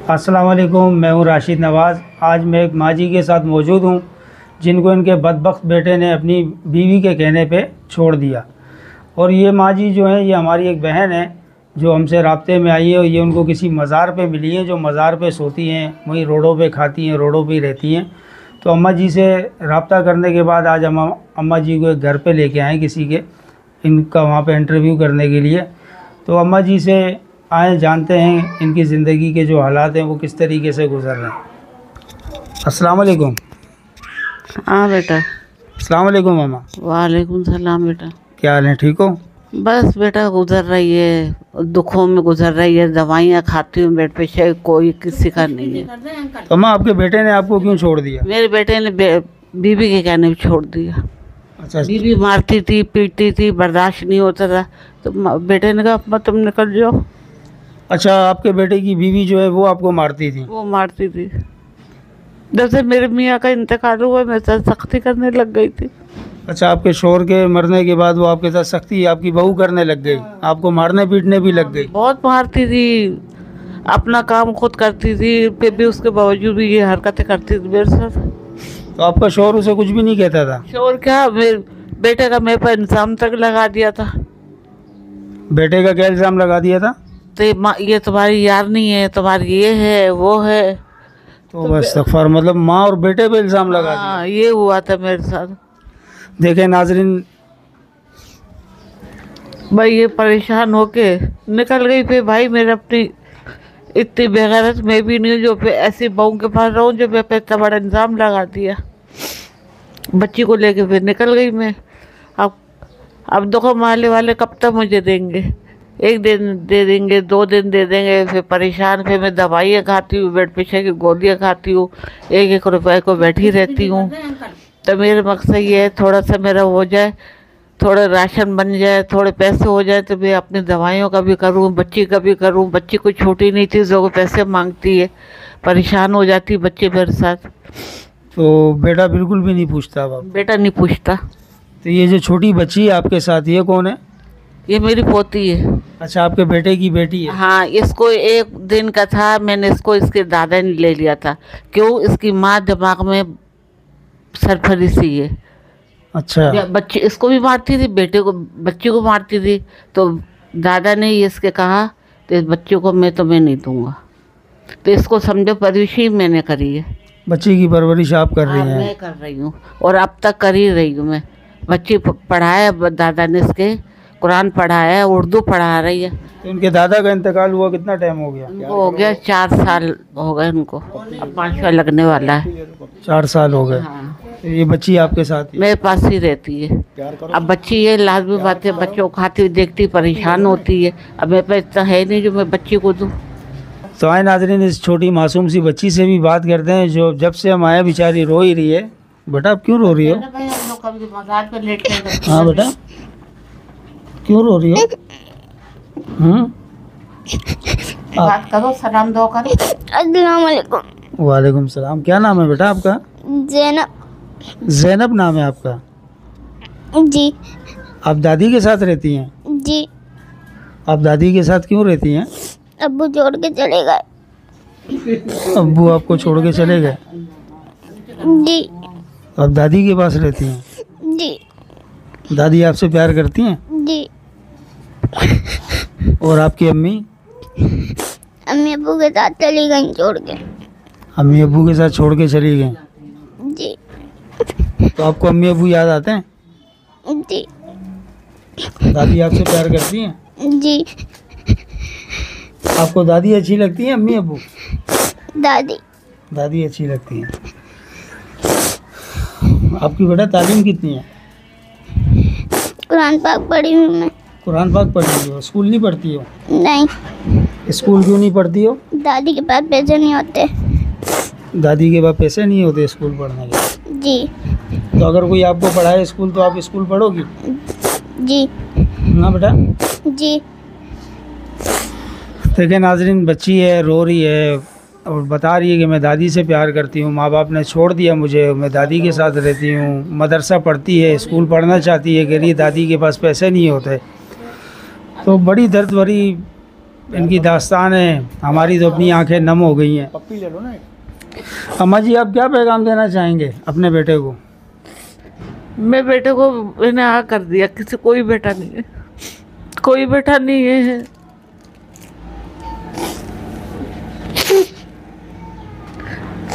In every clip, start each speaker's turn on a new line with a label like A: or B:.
A: अस्सलाम वालेकुम, मैं हूँ राशिद नवाज़। आज मैं एक माँ जी के साथ मौजूद हूँ जिनको इनके बदबख्त बेटे ने अपनी बीवी के कहने पे छोड़ दिया। और ये माँ जी जो है, ये हमारी एक बहन है जो हमसे राब्ते में आई है। और ये उनको किसी मज़ार पे मिली है, जो मज़ार पे सोती हैं, वहीं रोडों पे खाती हैं, रोडों पे ही रहती हैं। तो अम्मा जी से रब्ता करने के बाद आज हम अम्मा जी को एक घर पे लेके आए किसी के, इनका वहाँ पे इंटरव्यू करने के लिए। तो अम्मा जी से आए जानते हैं इनकी ज़िंदगी के जो हालात हैं वो किस तरीके से गुजर रहे हैं। अस्सलाम वालेकुम।
B: हाँ बेटा।
A: अस्सलाम वालेकुम मामा।
B: वालेकुम सलाम बेटा।
A: क्या हाल है, ठीक हो?
B: बस बेटा गुजर रही है, दुखों में गुजर रही है। दवाइयाँ खाती हूँ बेड पे से, कोई किसी का नहीं है।
A: तो अम्मा, आपके बेटे ने आपको क्यों छोड़ दिया?
B: मेरे बेटे ने बीवी के कहने पे छोड़ दिया।
A: अच्छा।
B: बीवी मारती थी, पीटती थी, बर्दाश्त नहीं होता था। तो बेटे ने कहा अम्मा तुम निकल जाओ।
A: अच्छा, आपके बेटे की बीवी जो है वो आपको मारती थी?
B: वो मारती थी। जब से मेरे मियाँ का इंतकाल हुआ मेरे साथ सख्ती करने लग गई थी।
A: अच्छा, आपके शोहर के मरने के बाद वो आपके साथ सख्ती आपकी बहू करने लग गई, आपको मारने पीटने भी लग गई?
B: बहुत मारती थी, अपना काम खुद करती थी, फिर भी उसके बावजूद भी ये हरकतें करती थी मेरे साथ।
A: तो आपका शोहर उसे कुछ भी नहीं कहता था?
B: शोहर क्या, मेरे बेटे का मेरे पर इल्ज़ाम तक लगा दिया था।
A: बेटे का क्या इल्ज़ाम लगा दिया था?
B: तो ये तुम्हारी यार नहीं है, तुम्हारी ये है वो है।
A: तो बस इस्तग़फ़ार, मतलब माँ और बेटे पे इल्ज़ाम लगा दिया।
B: हाँ, ये हुआ था मेरे साथ।
A: देखें नाज़रीन,
B: भाई ये परेशान होके निकल गई। फिर भाई मेरे अपनी इतनी बेगैरत मैं भी नहीं हूँ जो फिर ऐसी बहू के पास रहूँ जो मेरे पे इतना बड़ा इल्ज़ाम लगा दिया। बच्ची को लेके फिर निकल गई मैं। अब देखो माले वाले कब तक मुझे देंगे? एक दिन दे देंगे, 2 दिन दे देंगे, फिर परेशान। फिर मैं दवाइयाँ खाती हूँ, ब्लड प्रेशर की गोलियाँ खाती हूँ, 1-1 रुपए को बैठी रहती हूँ। तो मेरा मकसद ये है थोड़ा सा मेरा हो जाए, थोड़ा राशन बन जाए, थोड़े पैसे हो जाए तो मैं अपनी दवाइयों का भी करूँ, बच्ची का भी करूँ। बच्ची कोई छोटी नहीं थी जो पैसे मांगती है, परेशान हो जाती है बच्चे मेरे साथ।
A: तो बेटा बिल्कुल भी नहीं पूछता अब?
B: बेटा नहीं पूछता।
A: तो ये जो छोटी बच्ची है आपके साथ, ये कौन है?
B: ये मेरी पोती है।
A: अच्छा, आपके बेटे की बेटी है?
B: हाँ, इसको 1 दिन का था, मैंने इसको इसके दादा ने ले लिया था। क्यों? इसकी माँ दिमाग में सरफरीसी है।
A: अच्छा।
B: बच्चे इसको भी मारती थी, बेटे को, बच्ची को मारती थी। तो दादा ने इसके कहा तो इस बच्चे को मैं तुम्हें नहीं दूंगा। तो इसको समझो परवरिश मैंने करी है।
A: बच्ची की परवरिश आप कर रही हैं?
B: मैं कर रही हूँ और अब तक कर ही रही हूँ मैं। बच्ची पढ़ाया दादा ने, इसके कुरान पढ़ाया, उर्दू पढ़ा रही है।
A: तो उनके दादा का इंतकाल हुआ कितना टाइम हो गया?
B: उनको हो गया 4 साल हो गए उनको, अब 5वां लगने वाला है।
A: 4 साल हो गए।
B: हाँ।
A: तो ये बच्ची आपके साथ ही?
B: मेरे पास ही रहती है। अब बच्ची ये लाजमी बात है, बच्चों को खाती हुई देखती परेशान होती है। अब मेरे पास इतना है नहीं जो मैं बच्ची को दूँ।
A: तो आए नाज़रीन, इस छोटी मासूम सी बच्ची से भी बात करते हैं जो जब से हम आए बेचारी रो ही रही है। बेटा आप क्यों रो रही हो? हाँ बेटा, क्यों रो रही हो?
B: बात करो, सलाम दो करो।
C: अस्सलाम वालेकुम।
A: वालेकुम सलाम। क्या नाम है बेटा आपका?
C: ज़ैनब।
A: ज़ैनब नाम है आपका?
C: जी।
A: आप दादी के साथ रहती हैं?
C: जी।
A: आप दादी के साथ क्यों रहती हैं?
C: अब्बू छोड़ के चले गए।
A: अब्बू आपको छोड़ के चले गए?
C: जी।
A: आप दादी के पास रहती हैं?
C: जी।
A: दादी आपसे प्यार करती हैं?
C: जी।
A: और आपकी अम्मी?
C: अम्मी अब्बू के साथ चली गई छोड़ के।
A: अम्मी अब्बू के साथ छोड़ के चली गई?
C: जी।
A: तो आपको अम्मी अब्बू याद आते हैं?
C: जी।
A: दादी आपसे प्यार करती हैं?
C: जी।
A: आपको दादी अच्छी लगती है अम्मी अब्बू?
C: दादी।
A: दादी अच्छी लगती है। आपकी बेटा तालीम कितनी है?
C: कुरान पाक पढ़ी हूँ मैं।
A: कुरान पाक पढ़ती हो? स्कूल नहीं पढ़ती हो?
C: नहीं।
A: स्कूल क्यों नहीं पढ़ती हो?
C: दादी के पास पैसे नहीं होते।
A: दादी के पास पैसे नहीं होते स्कूल पढ़ने के?
C: जी।
A: तो अगर कोई आपको पढ़ाए स्कूल तो आप स्कूल पढ़ोगी?
C: जी।
A: ना बेटा?
C: जी।
A: देखिए नाजरीन, बच्ची है, रो रही है और बता रही है कि मैं दादी से प्यार करती हूँ, माँ बाप ने छोड़ दिया मुझे, मैं दादी के साथ रहती हूँ। मदरसा पढ़ती है, स्कूल पढ़ना चाहती है, कह रही दादी के पास पैसे नहीं होते। तो बड़ी दर्द भरी इनकी दास्तान है, हमारी तो अपनी आंखें नम हो गई हैं।
D: पप्पी ले लो ना।
A: अम्मा जी, आप क्या पैगाम देना चाहेंगे अपने बेटे को?
B: मैं बेटे को मैंने कर दिया, किसी कोई बेटा नहीं है, कोई बेटा नहीं है।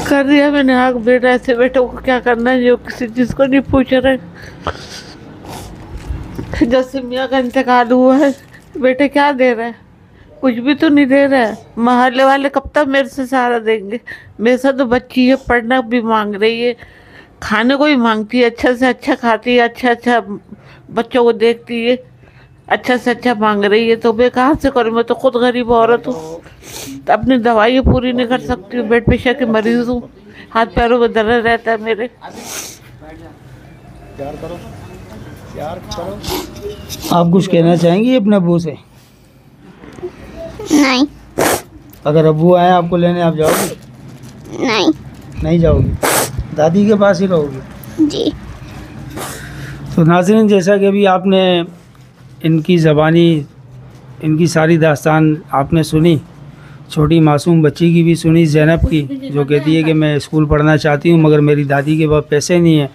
B: कर दिया मैंने बेटा, ऐसे बेटे को क्या करना है जो किसी चीज़ को नहीं पूछ रहे। जैसे मियाँ का इंतकाल हुआ है, बेटे क्या दे रहे हैं? कुछ भी तो नहीं दे रहा है। मोहल्ले वाले कब तक मेरे से सहारा देंगे? मेरे साथ तो बच्ची है, पढ़ना भी मांग रही है, खाने को भी मांगती है, अच्छा से अच्छा खाती है, अच्छा अच्छा बच्चों को देखती है, अच्छा से अच्छा मांग रही है, तो मैं कहाँ से करूँ? मैं तो खुद गरीब औरत हूँ, तो अपनी दवाई पूरी नहीं कर सकती हूँ, ब्लड प्रेशर की मरीज़ हूँ, हाथ पैरों में दर्द रहता है मेरे।
D: प्यार करो, प्यार करो।
A: आप कुछ कहना चाहेंगी अपने अब्बू से?
C: नहीं
A: अगर अब्बू आए आपको लेने, आप जाओगी?
C: नहीं
A: नहीं जाओगी, दादी के पास ही रहोगी?
C: जी।
A: तो नाज़रीन, जैसा कि अभी आपने इनकी ज़बानी, इनकी सारी दास्तान आपने सुनी, छोटी मासूम बच्ची की भी सुनी, ज़ैनब की, जो कहती है कि मैं स्कूल पढ़ना चाहती हूँ मगर मेरी दादी के पास पैसे नहीं हैं।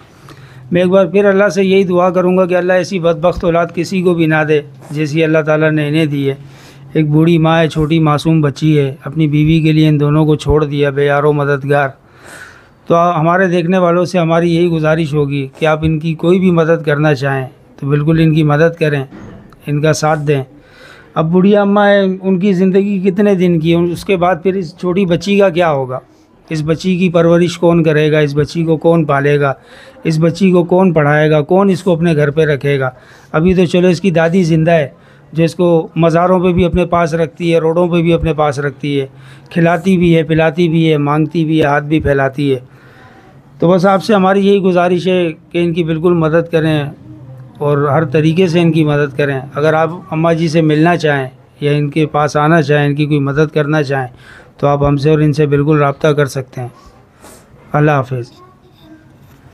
A: मैं एक बार फिर अल्लाह से यही दुआ करूँगा कि अल्लाह ऐसी बदबख्त औलाद किसी को भी ना दे जैसी अल्लाह ताला ने इन्हें दी है। एक बूढ़ी माँ है, छोटी मासूम बच्ची है, अपनी बीवी के लिए इन दोनों को छोड़ दिया, बेयारो मददगार। तो हमारे देखने वालों से हमारी यही गुजारिश होगी कि आप इनकी कोई भी मदद करना चाहें तो बिल्कुल इनकी मदद करें, इनका साथ दें। अब बुढ़िया अम्मा है, उनकी ज़िंदगी कितने दिन की है, उसके बाद फिर इस छोटी बच्ची का क्या होगा? इस बच्ची की परवरिश कौन करेगा? इस बच्ची को कौन पालेगा? इस बच्ची को कौन पढ़ाएगा? कौन इसको अपने घर पे रखेगा? अभी तो चलो इसकी दादी ज़िंदा है, जो इसको मज़ारों पे भी अपने पास रखती है, रोडों पे भी अपने पास रखती है, खिलाती भी है, पिलाती भी है, मांगती भी है, हाथ भी फैलाती है। तो बस आपसे हमारी यही गुजारिश है कि इनकी बिल्कुल मदद करें और हर तरीके से इनकी मदद करें। अगर आप अम्मा जी से मिलना चाहें या इनके पास आना चाहें, इनकी कोई मदद करना चाहें, तो आप हमसे और इनसे बिल्कुल रब्ता कर सकते हैं। अल्लाह हाफ़िज़।